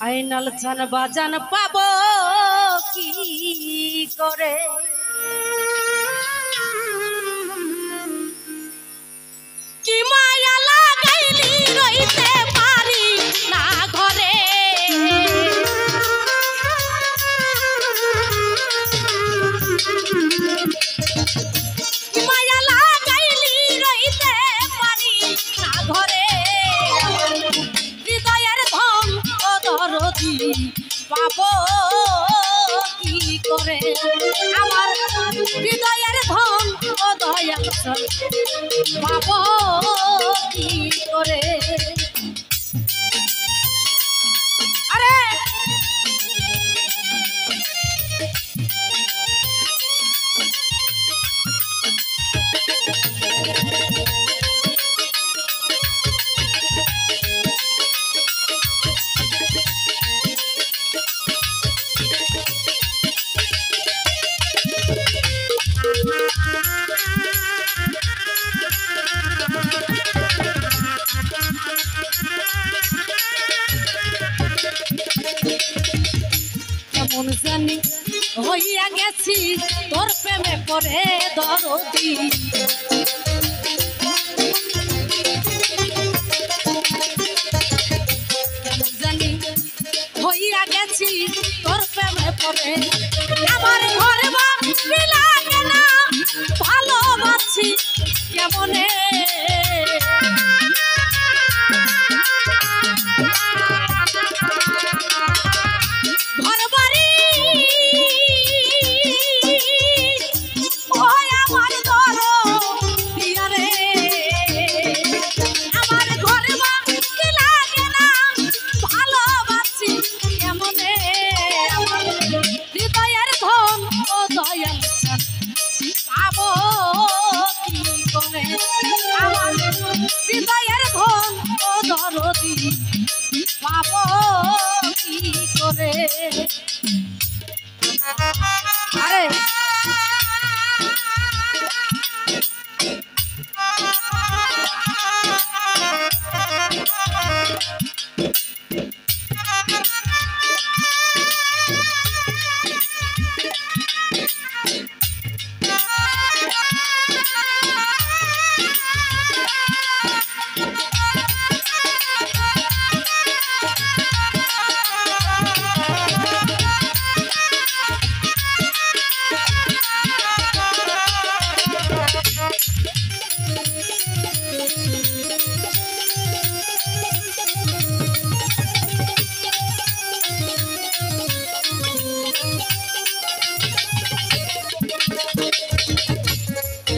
final চান বাজান পাবো কি করে কি মায়া লাগাইলি রইতে পারি না ঘরে কি মায়া লাগাইলি রইতে পারি না ঘরে হৃদয়ের ধন ও দরদি পাবো কি করে আমার হৃদয়ের ধন ও দয়াল পাবো কি করে আরে কেমন জানি হইয়া গেছি তোর প্রেমে পড়ে দরদি কেমন জানি হইয়া গেছি তোর প্রেমে পড়ে আমার ঘরে বাড়ি লাগে না ভালোবাসি কেমনে হৃদয়ের ধন ও দরদি পাবো কি করে আরে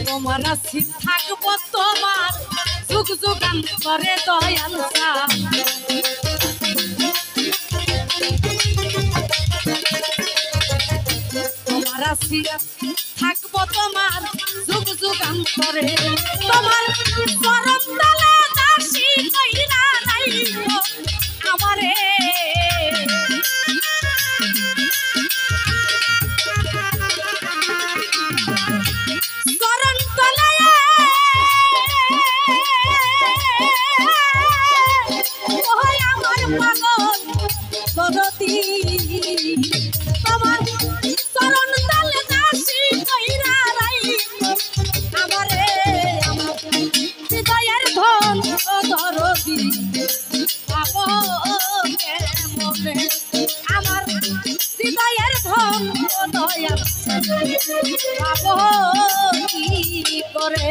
তোমার আছি থাকবো তোমার যুগ যুগান করে দয়াল তোমার আছি থাকবো তোমার যুগ যুগান করে তোমার চরণ তলে দাসী কইরা রাইখো আমারে তোমার চরণ তলে দাসী কইরা রাইখো আমারে আমার হৃদয়ের ধন ও দরদি পাবো কেমনে আমার হৃদয়ের ধন ও দয়াল পাবো কি করে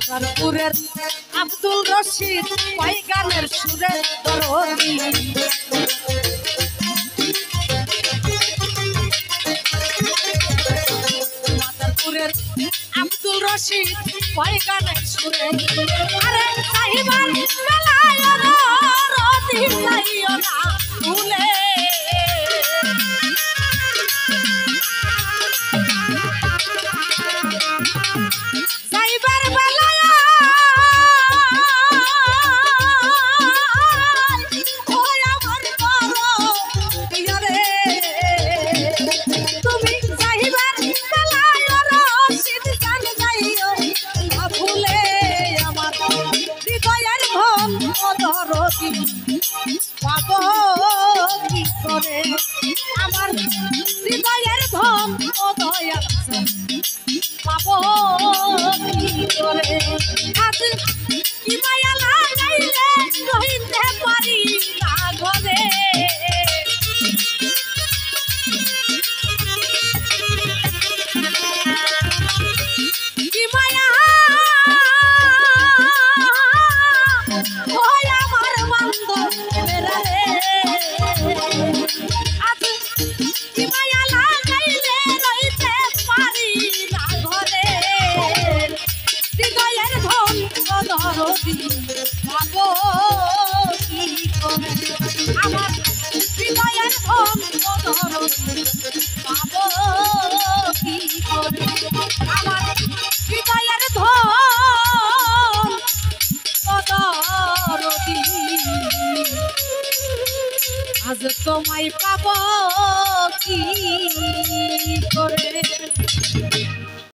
মাদারপুরের আব্দুল রশিদ ওই গানের সুরে দরদি মাদারপুরের আব্দুল আব্দুল রশিদ কয় গানের সুরে আরে চাইবার বেলায় রতি চাইও না ভুলে চাইবার বেলায় ওই আমার বড় প্রিয় রে তুমি চাইবার বেলায় রশিদ গান গাইও না ভুলে আমার হৃদয়ের ধন অধরতি পাবো কি করে আমার হৃদয়ের ধন অদয়াল পাবো কি করে আজ কি মায়া লাগাইলে রহিতে পারি না ঘরে কি মায়া ওই আমার বান্ধব মেরা রে আজ কি মায়া লাগাইলে রহিতে পারি না ঘরে হৃদয়ের ধন অধরতি পাবো কি করে আমার হৃদয়ের ধন অধরতি পাবো কি করে আমার হৃদয়ের ধন অধরতি আজ তোমায় পাবো কি